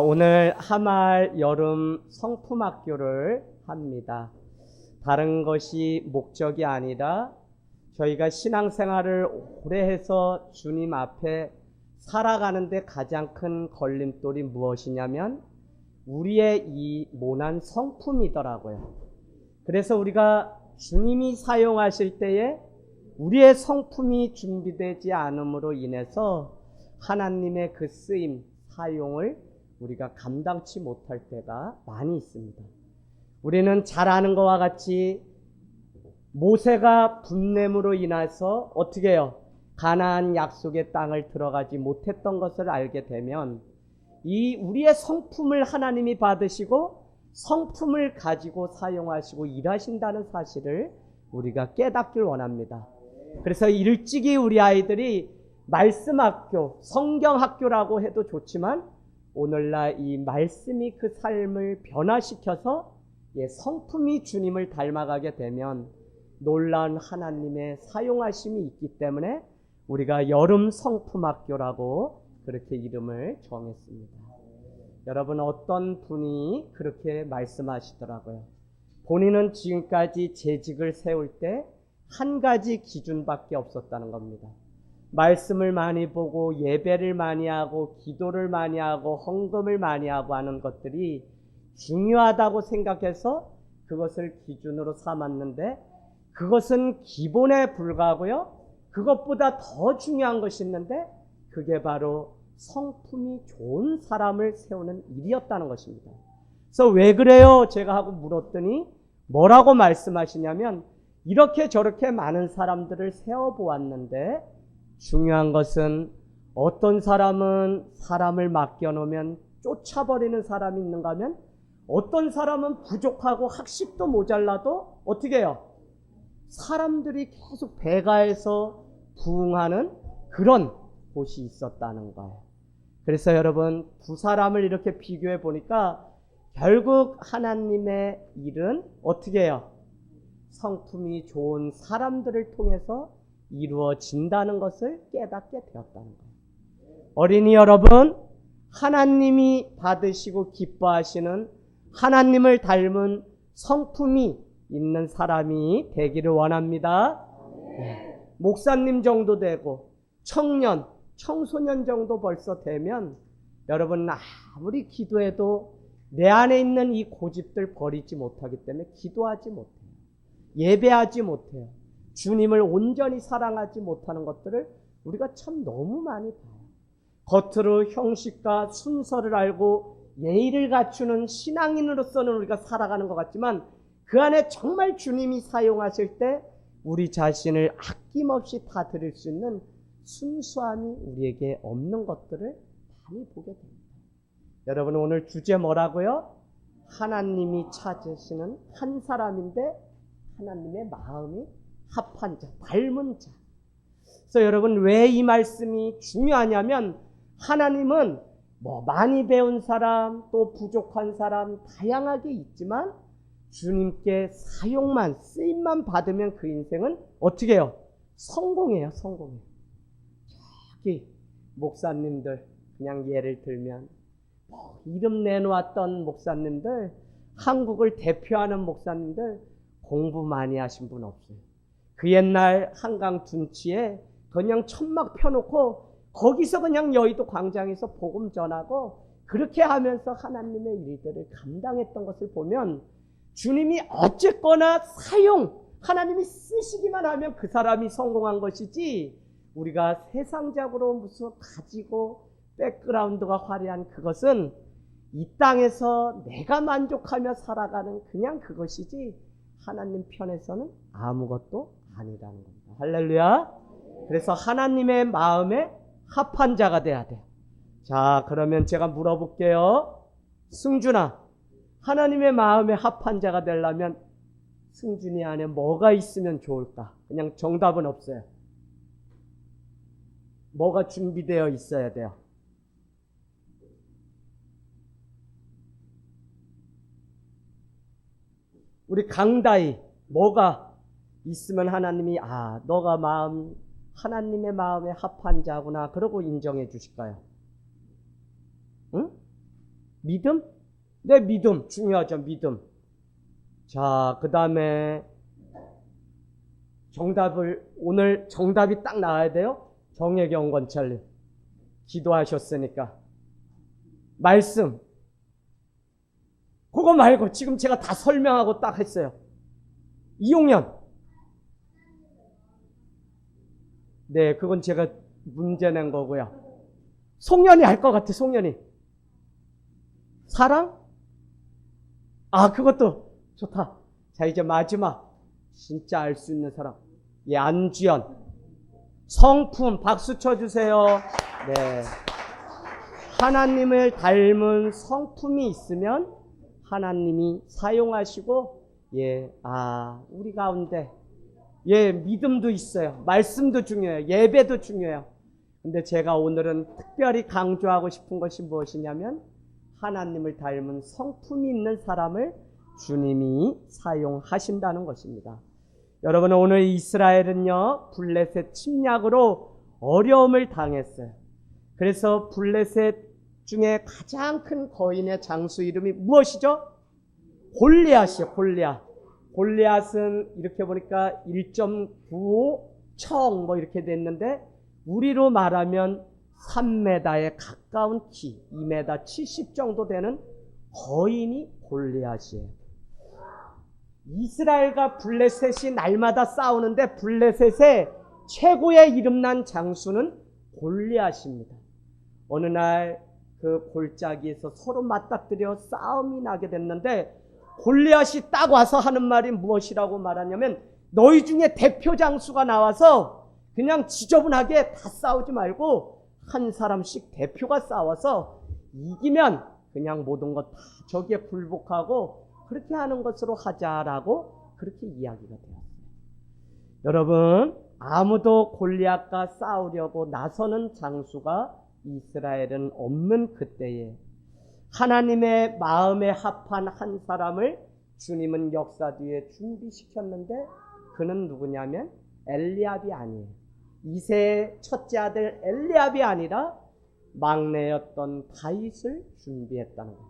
오늘 하말 여름 성품학교를 합니다. 다른 것이 목적이 아니라 저희가 신앙생활을 오래 해서 주님 앞에 살아가는데 가장 큰 걸림돌이 무엇이냐면 우리의 이 모난 성품이더라고요. 그래서 우리가 주님이 사용하실 때에 우리의 성품이 준비되지 않음으로 인해서 하나님의 그 쓰임, 사용을 우리가 감당치 못할 때가 많이 있습니다. 우리는 잘 아는 것과 같이 모세가 분냄으로 인해서 어떻게 해요? 가나안 약속의 땅을 들어가지 못했던 것을 알게 되면 이 우리의 성품을 하나님이 받으시고 성품을 가지고 사용하시고 일하신다는 사실을 우리가 깨닫길 원합니다. 그래서 일찍이 우리 아이들이 말씀학교, 성경학교라고 해도 좋지만 오늘날 이 말씀이 그 삶을 변화시켜서 성품이 주님을 닮아가게 되면 놀라운 하나님의 사용하심이 있기 때문에 우리가 여름 성품학교라고 그렇게 이름을 정했습니다. 여러분, 어떤 분이 그렇게 말씀하시더라고요. 본인은 지금까지 재직을 세울 때 한 가지 기준밖에 없었다는 겁니다. 말씀을 많이 보고 예배를 많이 하고 기도를 많이 하고 헌금을 많이 하고 하는 것들이 중요하다고 생각해서 그것을 기준으로 삼았는데 그것은 기본에 불과하고요. 그것보다 더 중요한 것이 있는데 그게 바로 성품이 좋은 사람을 세우는 일이었다는 것입니다. 그래서 왜 그래요? 제가 하고 물었더니 뭐라고 말씀하시냐면 이렇게 저렇게 많은 사람들을 세워보았는데 중요한 것은 어떤 사람은 사람을 맡겨놓으면 쫓아버리는 사람이 있는가 하면 어떤 사람은 부족하고 학식도 모자라도 어떻게 해요? 사람들이 계속 배가해서 부응하는 그런 곳이 있었다는 거예요. 그래서 여러분, 두 사람을 이렇게 비교해 보니까 결국 하나님의 일은 어떻게 해요? 성품이 좋은 사람들을 통해서 이루어진다는 것을 깨닫게 되었다는 거예요. 어린이 여러분, 하나님이 받으시고 기뻐하시는 하나님을 닮은 성품이 있는 사람이 되기를 원합니다. 목사님 정도 되고 청년, 청소년 정도 벌써 되면 여러분 아무리 기도해도 내 안에 있는 이 고집들 버리지 못하기 때문에 기도하지 못해요. 예배하지 못해요. 주님을 온전히 사랑하지 못하는 것들을 우리가 참 너무 많이 봐요. 겉으로 형식과 순서를 알고 예의를 갖추는 신앙인으로서는 우리가 살아가는 것 같지만 그 안에 정말 주님이 사용하실 때 우리 자신을 아낌없이 다 드릴 수 있는 순수함이 우리에게 없는 것들을 많이 보게 됩니다. 여러분, 오늘 주제 뭐라고요? 하나님이 찾으시는 한 사람인데 하나님의 마음이 합한 자, 닮은 자. 그래서 여러분, 왜 이 말씀이 중요하냐면 하나님은 많이 배운 사람, 또 부족한 사람 다양하게 있지만 주님께 사용만, 쓰임만 받으면 그 인생은 어떻게 해요? 성공해요, 성공해요. 저기 목사님들 그냥 예를 들면 이름 내놓았던 목사님들, 한국을 대표하는 목사님들 공부 많이 하신 분 없어요. 그 옛날 한강 둔치에 그냥 천막 펴놓고 거기서 그냥 여의도 광장에서 복음 전하고 그렇게 하면서 하나님의 일들을 감당했던 것을 보면 주님이 어쨌거나 하나님이 쓰시기만 하면 그 사람이 성공한 것이지 우리가 세상적으로 무슨 가지고 백그라운드가 화려한 그것은 이 땅에서 내가 만족하며 살아가는 그냥 그것이지 하나님 편에서는 아무것도 아니라는 겁니다. 할렐루야. 그래서 하나님의 마음에 합한 자가 돼야 돼요. 자, 그러면 제가 물어볼게요. 승준아, 하나님의 마음에 합한 자가 되려면 승준이 안에 뭐가 있으면 좋을까? 그냥 정답은 없어요. 뭐가 준비되어 있어야 돼요? 우리 강다희, 뭐가 있으면 하나님이 너가 하나님의 마음에 합한 자구나 그러고 인정해 주실까요? 응? 믿음? 네, 믿음. 중요하죠, 믿음. 자, 그 다음에 오늘 정답이 딱 나와야 돼요. 정혜경 권찰님. 기도하셨으니까. 말씀. 그거 말고 지금 제가 다 설명하고 딱 했어요. 이용년. 네, 그건 제가 문제 낸 거고요. 송년이 할 것 같아, 송년이. 사랑? 아, 그것도 좋다. 자, 이제 마지막. 진짜 알 수 있는 사람. 예, 안주연. 성품, 박수 쳐주세요. 네. 하나님을 닮은 성품이 있으면 하나님이 사용하시고, 예, 우리 가운데, 예, 믿음도 있어요. 말씀도 중요해요. 예배도 중요해요. 근데 제가 오늘은 특별히 강조하고 싶은 것이 무엇이냐면, 하나님을 닮은 성품이 있는 사람을 주님이 사용하신다는 것입니다. 여러분, 오늘 이스라엘은요, 블레셋 침략으로 어려움을 당했어요. 그래서 블레셋 중에 가장 큰 거인의 장수 이름이 무엇이죠? 골리앗이요, 골리앗. 골리앗은 이렇게 보니까 1.95청 뭐 이렇게 됐는데, 우리로 말하면 3m에 가까운 키, 2m 70 정도 되는 거인이 골리앗이에요. 이스라엘과 블레셋이 날마다 싸우는데 블레셋의 최고의 이름난 장수는 골리앗입니다. 어느 날 그 골짜기에서 서로 맞닥뜨려 싸움이 나게 됐는데, 골리앗이 딱 와서 하는 말이 무엇이라고 말하냐면, 너희 중에 대표 장수가 나와서 그냥 지저분하게 다 싸우지 말고 한 사람씩 대표가 싸워서 이기면 그냥 모든 것 다 저기에 굴복하고 그렇게 하는 것으로 하자라고 그렇게 이야기가 되었어요. 여러분, 아무도 골리앗과 싸우려고 나서는 장수가 이스라엘은 없는 그때에 하나님의 마음에 합한 한 사람을 주님은 역사 뒤에 준비시켰는데, 그는 누구냐면 엘리압이 아니에요. 이새의 첫째 아들 엘리압이 아니라 막내였던 다윗을 준비했다는 거예요.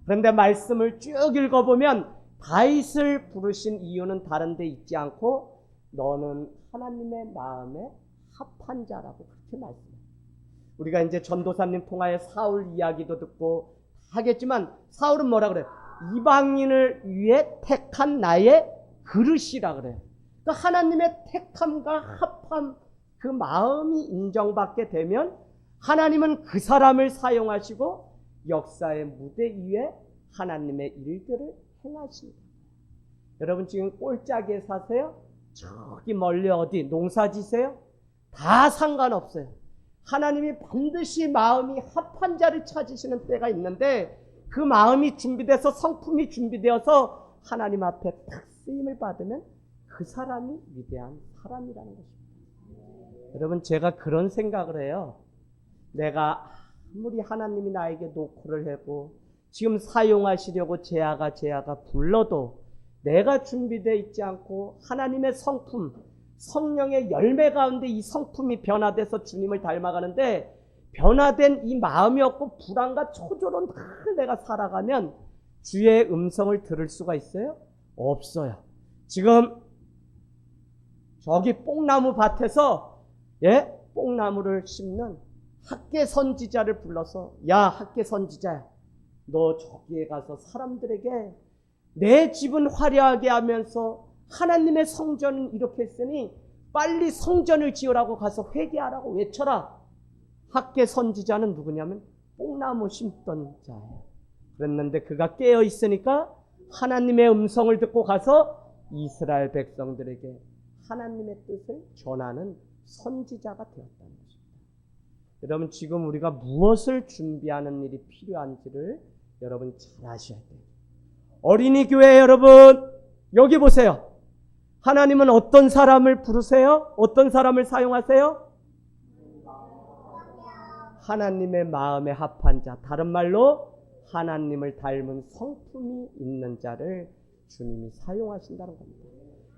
그런데 말씀을 쭉 읽어보면 다윗을 부르신 이유는 다른 데 있지 않고, 너는 하나님의 마음에 합한 자라고 그렇게 말씀해요. 우리가 이제 전도사님 통하여 사울 이야기도 듣고 하겠지만, 사울은 뭐라 그래요? 이방인을 위해 택한 나의 그릇이라 그래요. 그러니까 하나님의 택함과 합함, 그 마음이 인정받게 되면 하나님은 그 사람을 사용하시고 역사의 무대 위에 하나님의 일들을 행하십니다. 여러분, 지금 꼴짝이에 사세요? 저기 멀리 어디 농사 지세요? 다 상관없어요. 하나님이 반드시 마음이 합한 자를 찾으시는 때가 있는데, 그 마음이 준비돼서 성품이 준비되어서 하나님 앞에 딱 쓰임을 받으면 그 사람이 위대한 사람이라는 것입니다. 여러분, 제가 그런 생각을 해요. 내가 아무리 하나님이 나에게 노크를 하고 지금 사용하시려고 제아가 불러도 내가 준비되어 있지 않고 하나님의 성품, 성령의 열매 가운데 이 성품이 변화돼서 주님을 닮아가는데, 변화된 이 마음이 없고 불안과 초조로 늘 내가 살아가면 주의 음성을 들을 수가 있어요? 없어요. 지금 저기 뽕나무 밭에서 뽕나무를 심는 학계 선지자를 불러서, 야, 학계 선지자야, 너 저기에 가서 사람들에게 내 집은 화려하게 하면서 하나님의 성전은 이렇게 했으니 빨리 성전을 지으라고 가서 회개하라고 외쳐라. 학계 선지자는 누구냐면 뽕나무 심던 자예요. 그랬는데 그가 깨어 있으니까 하나님의 음성을 듣고 가서 이스라엘 백성들에게 하나님의 뜻을 전하는 선지자가 되었다는 것입니다. 여러분, 지금 우리가 무엇을 준비하는 일이 필요한지를 여러분 잘 아셔야 돼요. 어린이 교회 여러분, 여기 보세요. 하나님은 어떤 사람을 부르세요? 어떤 사람을 사용하세요? 하나님의 마음에 합한 자, 다른 말로 하나님을 닮은 성품이 있는 자를 주님이 사용하신다는 겁니다.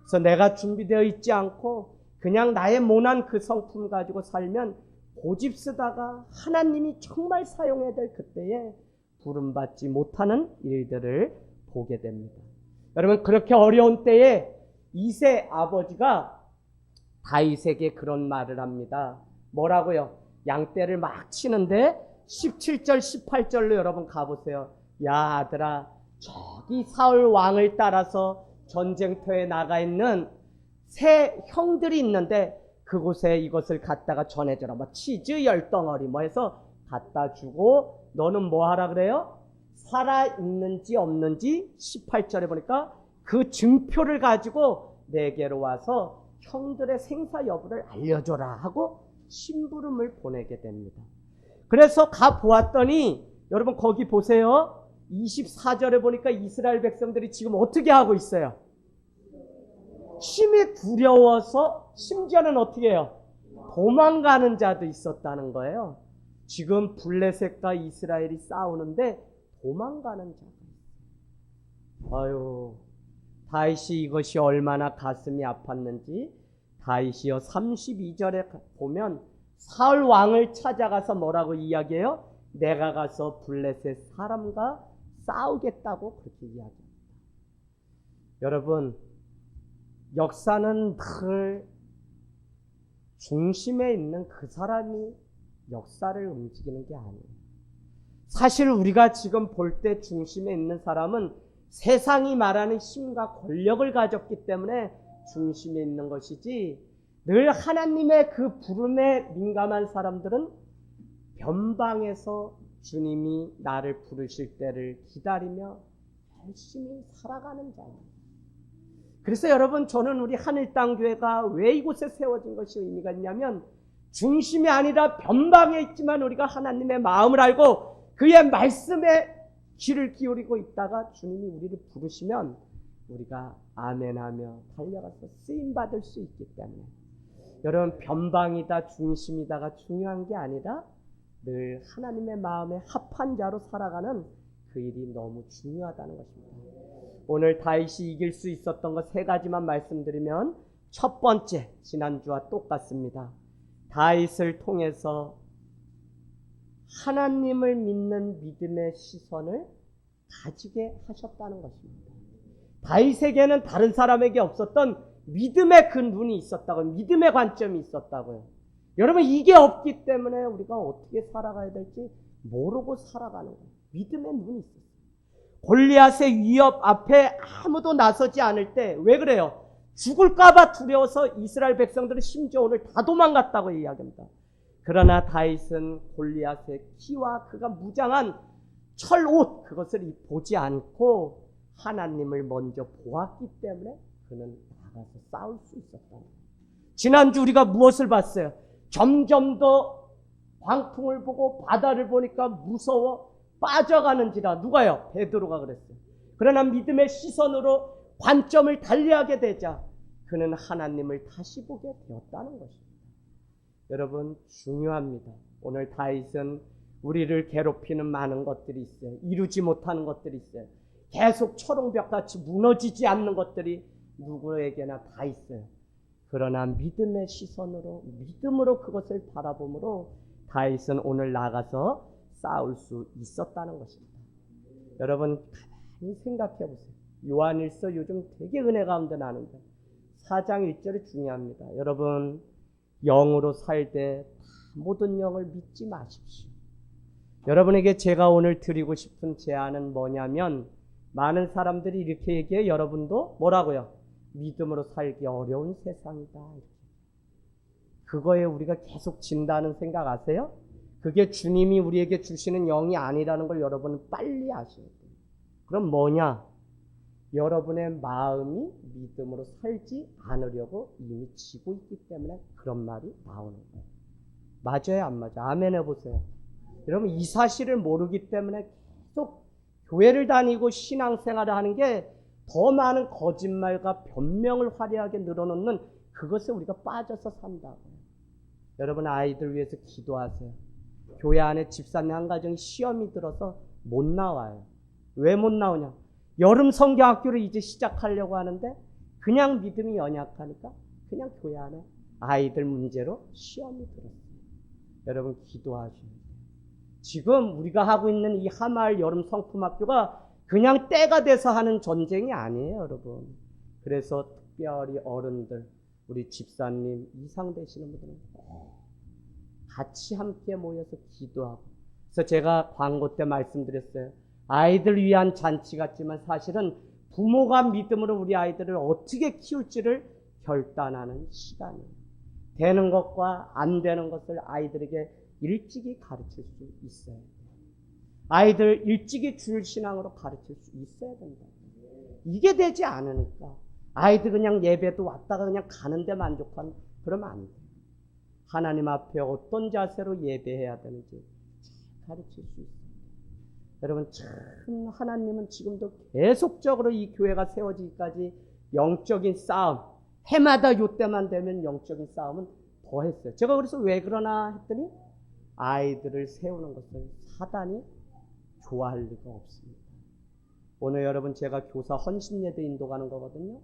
그래서 내가 준비되어 있지 않고 그냥 나의 모난 그 성품 가지고 살면 고집 쓰다가 하나님이 정말 사용해야 될 그때에 부름받지 못하는 일들을 보게 됩니다. 여러분, 그렇게 어려운 때에 이세 아버지가 다윗에게 그런 말을 합니다. 뭐라고요? 양떼를 막 치는데 17절 18절로 여러분 가보세요. 야 아들아, 저기 사울 왕을 따라서 전쟁터에 나가 있는 세 형들이 있는데 그곳에 이것을 갖다가 전해줘라. 뭐 치즈 10덩어리 뭐 해서 갖다 주고, 너는 뭐 하라 그래요? 살아있는지 없는지 18절에 보니까 그 증표를 가지고 내게로 와서 형들의 생사 여부를 알려줘라 하고 심부름을 보내게 됩니다. 그래서 가보았더니 여러분 거기 보세요. 24절에 보니까 이스라엘 백성들이 지금 어떻게 하고 있어요? 심히 두려워서 심지어는 어떻게 해요? 도망가는 자도 있었다는 거예요. 지금 블레셋과 이스라엘이 싸우는데 도망가는 자가 있어요. 아유, 다윗이 이것이 얼마나 가슴이 아팠는지 다윗이요 32절에 보면 사울 왕을 찾아가서 뭐라고 이야기해요? 내가 가서 블레셋 사람과 싸우겠다고 그렇게 이야기합니다. 여러분, 역사는 늘 중심에 있는 그 사람이 역사를 움직이는 게 아니에요. 사실 우리가 지금 볼 때 중심에 있는 사람은 세상이 말하는 힘과 권력을 가졌기 때문에 중심에 있는 것이지, 늘 하나님의 그 부름에 민감한 사람들은 변방에서 주님이 나를 부르실 때를 기다리며 열심히 살아가는 자입니다. 그래서 여러분, 저는 우리 하늘땅교회가 왜 이곳에 세워진 것이 의미가 있냐면, 중심이 아니라 변방에 있지만 우리가 하나님의 마음을 알고 그의 말씀에 귀를 기울이고 있다가 주님이 우리를 부르시면 우리가 아멘하며 달려가서 쓰임받을 수 있기 때문에, 여러분, 변방이다 중심이다가 중요한 게 아니라 늘 하나님의 마음에 합한 자로 살아가는 그 일이 너무 중요하다는 것입니다. 오늘 다윗이 이길 수 있었던 것 세 가지만 말씀드리면, 첫 번째, 지난주와 똑같습니다. 다윗을 통해서 하나님을 믿는 믿음의 시선을 가지게 하셨다는 것입니다. 다윗에게는 다른 사람에게 없었던 믿음의 그 눈이 있었다고요. 믿음의 관점이 있었다고요. 여러분, 이게 없기 때문에 우리가 어떻게 살아가야 될지 모르고 살아가는 거예요. 믿음의 눈이 있었어요. 골리앗의 위협 앞에 아무도 나서지 않을 때 왜 그래요? 죽을까봐 두려워서 이스라엘 백성들은 심지어 오늘 다 도망갔다고 이야기합니다. 그러나 다윗은 골리앗의 키와 그가 무장한 철옷, 그것을 보지 않고 하나님을 먼저 보았기 때문에 그는 나가서 싸울 수 있었다. 지난주 우리가 무엇을 봤어요? 점점 더 광풍을 보고 바다를 보니까 무서워 빠져가는지라. 누가요? 베드로가 그랬어요. 그러나 믿음의 시선으로 관점을 달리하게 되자 그는 하나님을 다시 보게 되었다는 것입니다. 여러분, 중요합니다. 오늘 다윗은 우리를 괴롭히는 많은 것들이 있어요. 이루지 못하는 것들이 있어요. 계속 초롱벽같이 무너지지 않는 것들이 누구에게나 다 있어요. 그러나 믿음의 시선으로, 믿음으로 그것을 바라봄으로 다윗은 오늘 나가서 싸울 수 있었다는 것입니다. 여러분, 가만히 생각해 보세요. 요한일서 요즘 되게 은혜 가운데 나는데 4장 1절이 중요합니다. 여러분, 영으로 살되 모든 영을 믿지 마십시오. 여러분에게 제가 오늘 드리고 싶은 제안은 뭐냐면, 많은 사람들이 이렇게 얘기해요. 여러분도 뭐라고요? 믿음으로 살기 어려운 세상이다. 그거에 우리가 계속 진다는 생각 아세요? 그게 주님이 우리에게 주시는 영이 아니라는 걸 여러분은 빨리 아셔야 돼요. 그럼 뭐냐? 여러분의 마음이 믿음으로 살지 않으려고 이미 지고 있기 때문에 그런 말이 나오는 거예요. 맞아요, 안 맞아요? 아멘 해보세요. 여러분, 이 사실을 모르기 때문에 계속 교회를 다니고 신앙생활을 하는 게 더 많은 거짓말과 변명을 화려하게 늘어놓는 그것에 우리가 빠져서 산다고요. 여러분, 아이들 위해서 기도하세요. 교회 안에 집사님 한 가정이 시험이 들어서 못 나와요. 왜 못 나오냐? 여름 성경학교를 이제 시작하려고 하는데 그냥 믿음이 연약하니까 그냥 교회 안에 아이들 문제로 시험이 들었어요. 여러분, 기도하셔야 돼요. 지금 우리가 하고 있는 이 하마을 여름 성품학교가 그냥 때가 돼서 하는 전쟁이 아니에요, 여러분. 그래서 특별히 어른들, 우리 집사님, 이상 되시는 분들은 같이 함께 모여서 기도하고. 그래서 제가 광고 때 말씀드렸어요. 아이들 위한 잔치 같지만 사실은 부모가 믿음으로 우리 아이들을 어떻게 키울지를 결단하는 시간이에요. 되는 것과 안 되는 것을 아이들에게 일찍이 가르칠 수 있어야 돼요. 아이들 일찍이 줄 신앙으로 가르칠 수 있어야 된다. 이게 되지 않으니까 아이들 그냥 예배도 왔다가 그냥 가는데 만족한, 그러면 안 돼요. 하나님 앞에 어떤 자세로 예배해야 되는지 가르칠 수 있어요. 여러분, 참 하나님은 지금도 계속적으로 이 교회가 세워지기까지 영적인 싸움, 해마다 요때만 되면 영적인 싸움은 더 했어요. 제가 그래서 왜 그러나 했더니 아이들을 세우는 것을 사단이 좋아할 리가 없습니다. 오늘 여러분, 제가 교사 헌신예배 인도가는 거거든요.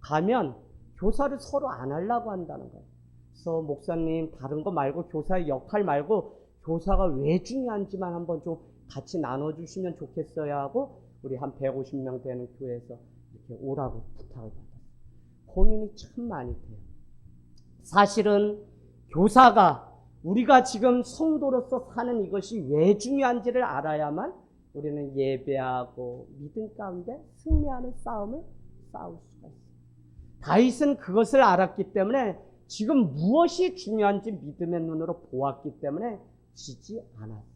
가면 교사를 서로 안 하려고 한다는 거예요. 그래서 목사님, 다른 거 말고 교사의 역할 말고 교사가 왜 중요한지만 한번 좀 같이 나눠주시면 좋겠어야 하고, 우리 한 150명 되는 교회에서 이렇게 오라고 부탁을 받았어요. 고민이 참 많이 돼요. 사실은 교사가 우리가 지금 성도로서 사는 이것이 왜 중요한지를 알아야만 우리는 예배하고 믿음 가운데 승리하는 싸움을 싸울 수가 있어요. 다윗은 그것을 알았기 때문에 지금 무엇이 중요한지 믿음의 눈으로 보았기 때문에 지지 않았어요.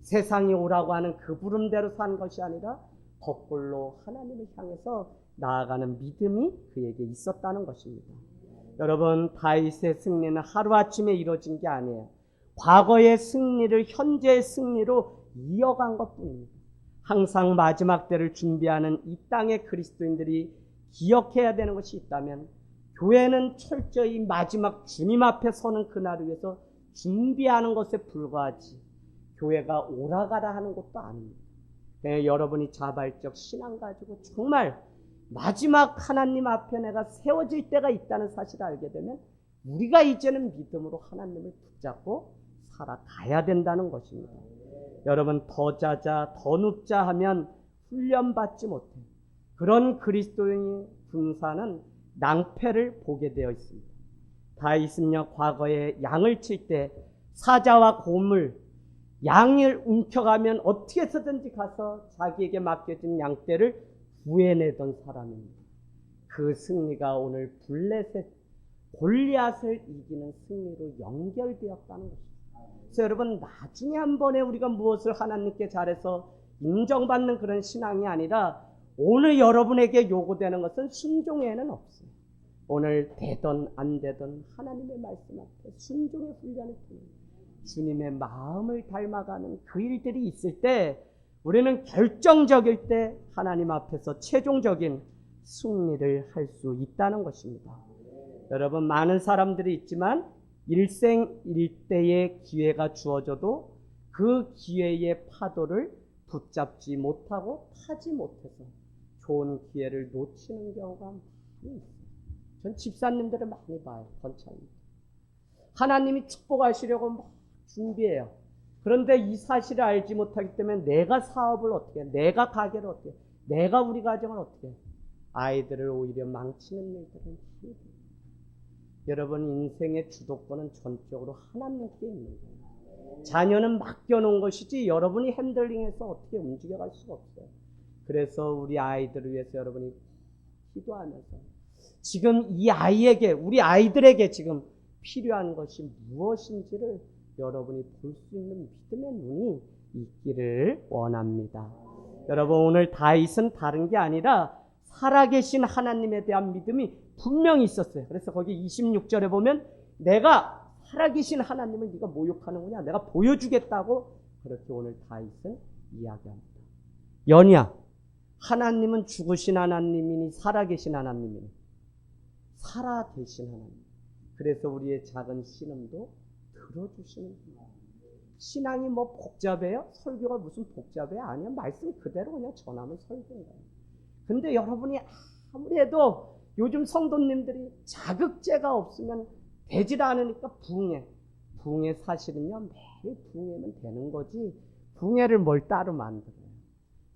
세상이 오라고 하는 그 부름대로 산 것이 아니라 거꾸로 하나님을 향해서 나아가는 믿음이 그에게 있었다는 것입니다. 여러분, 다윗의 승리는 하루아침에 이루어진 게 아니에요. 과거의 승리를 현재의 승리로 이어간 것뿐입니다. 항상 마지막 때를 준비하는 이 땅의 그리스도인들이 기억해야 되는 것이 있다면, 교회는 철저히 마지막 주님 앞에 서는 그날을 위해서 준비하는 것에 불과하지 교회가 오라가라 하는 것도 아닙니다. 여러분이 자발적 신앙 가지고 정말 마지막 하나님 앞에 내가 세워질 때가 있다는 사실을 알게 되면 우리가 이제는 믿음으로 하나님을 붙잡고 살아가야 된다는 것입니다. 여러분, 더 자자 더 눕자 하면 훈련받지 못해. 그런 그리스도인의 군사는 낭패를 보게 되어 있습니다. 다윗은요, 과거에 양을 칠 때 사자와 곰을, 양을 움켜가면 어떻게 해서든지 가서 자기에게 맡겨진 양떼를 구해내던 사람입니다. 그 승리가 오늘 블레셋 골리앗을 이기는 승리로 연결되었다는 것입니다. 그래서 여러분, 나중에 한 번에 우리가 무엇을 하나님께 잘해서 인정받는 그런 신앙이 아니라 오늘 여러분에게 요구되는 것은 순종에는 없어요. 오늘 되든 안 되든 하나님의 말씀 앞에 순종의 훈련을 통해 주님의 마음을 닮아가는 그 일들이 있을 때 우리는 결정적일 때 하나님 앞에서 최종적인 승리를 할 수 있다는 것입니다. 여러분, 많은 사람들이 있지만 일생일대의 기회가 주어져도 그 기회의 파도를 붙잡지 못하고 타지 못해서 좋은 기회를 놓치는 경우가 많이 있어요. 전 집사님들을 많이 봐요. 권차입니다. 하나님이 축복하시려고 막 준비해요. 그런데 이 사실을 알지 못하기 때문에 내가 사업을 어떻게 해, 내가 가게를 어떻게 해, 내가 우리 가정을 어떻게 해, 아이들을 오히려 망치는 일들은 많이. 여러분, 인생의 주도권은 전적으로 하나님께 있는 거예요. 자녀는 맡겨놓은 것이지 여러분이 핸들링해서 어떻게 움직여갈 수가 없어요. 그래서 우리 아이들을 위해서 여러분이 기도하면서 지금 이 아이에게, 우리 아이들에게 지금 필요한 것이 무엇인지를 여러분이 볼 수 있는 믿음의 눈이 있기를 원합니다. 여러분, 오늘 다윗은 다른 게 아니라 살아계신 하나님에 대한 믿음이 분명히 있었어요. 그래서 거기 26절에 보면 내가 살아계신 하나님을 네가 모욕하는구나, 내가 보여주겠다고 그렇게 오늘 다윗은 이야기합니다. 연희야, 하나님은 죽으신 하나님이니 살아계신 하나님이니? 살아계신 하나님. 그래서 우리의 작은 신음도 들어주시는 분이에요. 신앙이 뭐 복잡해요? 설교가 무슨 복잡해요? 아니요, 말씀 그대로 그냥 전하면 설교인 거예요. 근데 여러분이 아무리 해도 요즘 성도님들이 자극제가 없으면 되질 않으니까 부흥회 사실은요, 나를 부흥하면 되는 거지 부흥회를 뭘 따로 만들어요.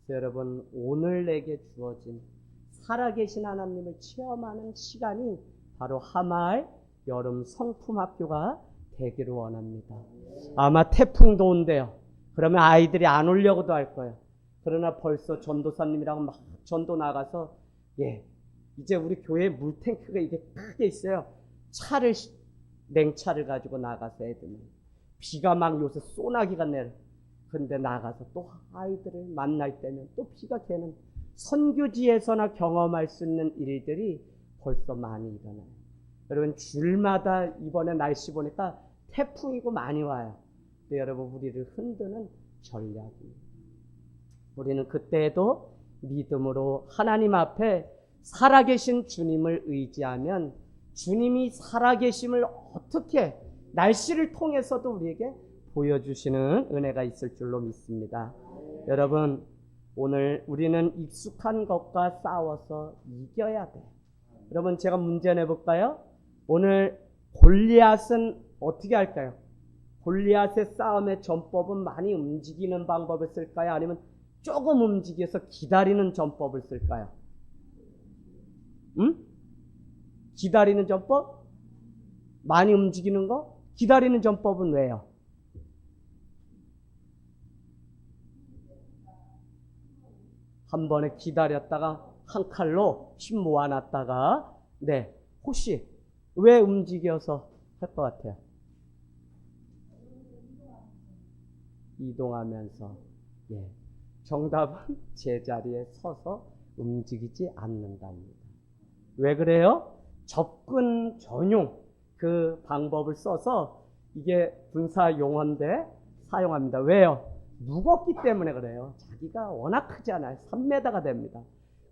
그래서 여러분 오늘 내게 주어진 살아계신 하나님을 체험하는 시간이 바로 하마을 여름 성품학교가 되기를 원합니다. 아마 태풍도 온대요. 그러면 아이들이 안 오려고도 할 거예요. 그러나 벌써 전도사님이랑 막 전도 나가서 이제 우리 교회에 물탱크가 이게 크게 있어요. 냉차를 가지고 나가서 애들이 비가 막 요새 소나기가 내려. 근데 나가서 또 아이들을 만날 때면 또 비가 개는 선교지에서나 경험할 수 있는 일들이 벌써 많이 일어나요. 여러분 줄마다 이번에 날씨 보니까 태풍이고 많이 와요. 근데 여러분 우리를 흔드는 전략입니다. 우리는 그때에도 믿음으로 하나님 앞에 살아계신 주님을 의지하면 주님이 살아계심을 어떻게 날씨를 통해서도 우리에게 보여주시는 은혜가 있을 줄로 믿습니다. 여러분 오늘 우리는 익숙한 것과 싸워서 이겨야 돼요. 여러분 제가 문제 내볼까요? 오늘 골리앗은 어떻게 할까요? 골리앗의 싸움의 전법은 많이 움직이는 방법을 쓸까요? 아니면 조금 움직여서 기다리는 전법을 쓸까요? 기다리는 전법? 많이 움직이는 거? 기다리는 전법은 왜요? 한 번에 기다렸다가 한 칼로 힘 모아놨다가 혹시 왜 움직여서 할 것 같아요? 이동하면서 정답은 제자리에 서서 움직이지 않는답니다. 왜 그래요? 접근 전용 그 방법을 써서 이게 군사 용어인데 사용합니다. 왜요? 무겁기 때문에 그래요. 자기가 워낙 크잖아요. 3m가 됩니다.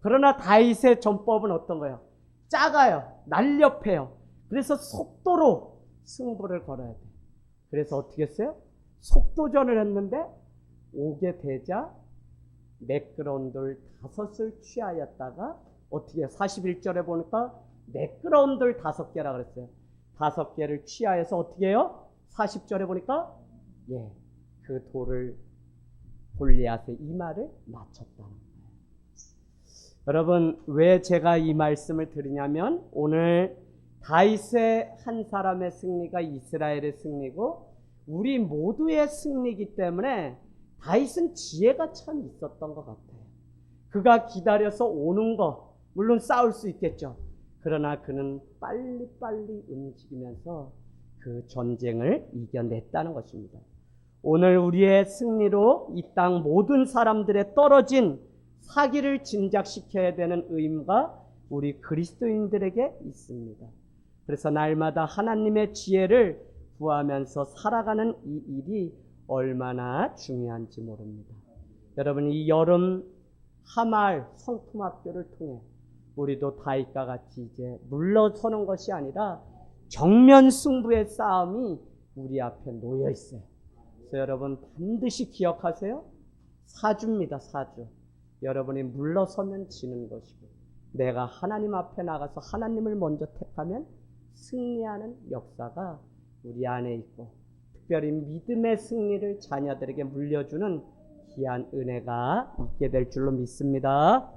그러나 다윗의 전법은 어떤 거예요? 작아요. 날렵해요. 그래서 속도로 승부를 걸어야 돼요. 그래서 어떻게 했어요? 속도전을 했는데 오게 되자 매끄러운 돌 5을 취하였다가 어떻게 해요? 41절에 보니까 매끄러운 돌 5개라 그랬어요. 5개를 취하여서 어떻게 해요? 40절에 보니까 그 돌을 골리앗의 이마를 맞췄다는 거예요. 여러분 왜 제가 이 말씀을 드리냐면 오늘 다윗의 한 사람의 승리가 이스라엘의 승리고 우리 모두의 승리이기 때문에 다윗은 지혜가 참 있었던 것 같아요. 그가 기다려서 오는 거 물론 싸울 수 있겠죠. 그러나 그는 빨리빨리 움직이면서 그 전쟁을 이겨냈다는 것입니다. 오늘 우리의 승리로 이 땅 모든 사람들의 떨어진 사기를 진작시켜야 되는 의무가 우리 그리스도인들에게 있습니다. 그래서 날마다 하나님의 지혜를 구하면서 살아가는 이 일이 얼마나 중요한지 모릅니다. 여러분 이 여름 하마을 성품학교를 통해 우리도 다윗과 같이 이제 물러서는 것이 아니라 정면 승부의 싸움이 우리 앞에 놓여 있어요. 그래서 여러분 반드시 기억하세요. 사주입니다. 사주. 여러분이 물러서면 지는 것이고 내가 하나님 앞에 나가서 하나님을 먼저 택하면 승리하는 역사가 우리 안에 있고 특별히 믿음의 승리를 자녀들에게 물려주는 귀한 은혜가 있게 될 줄로 믿습니다.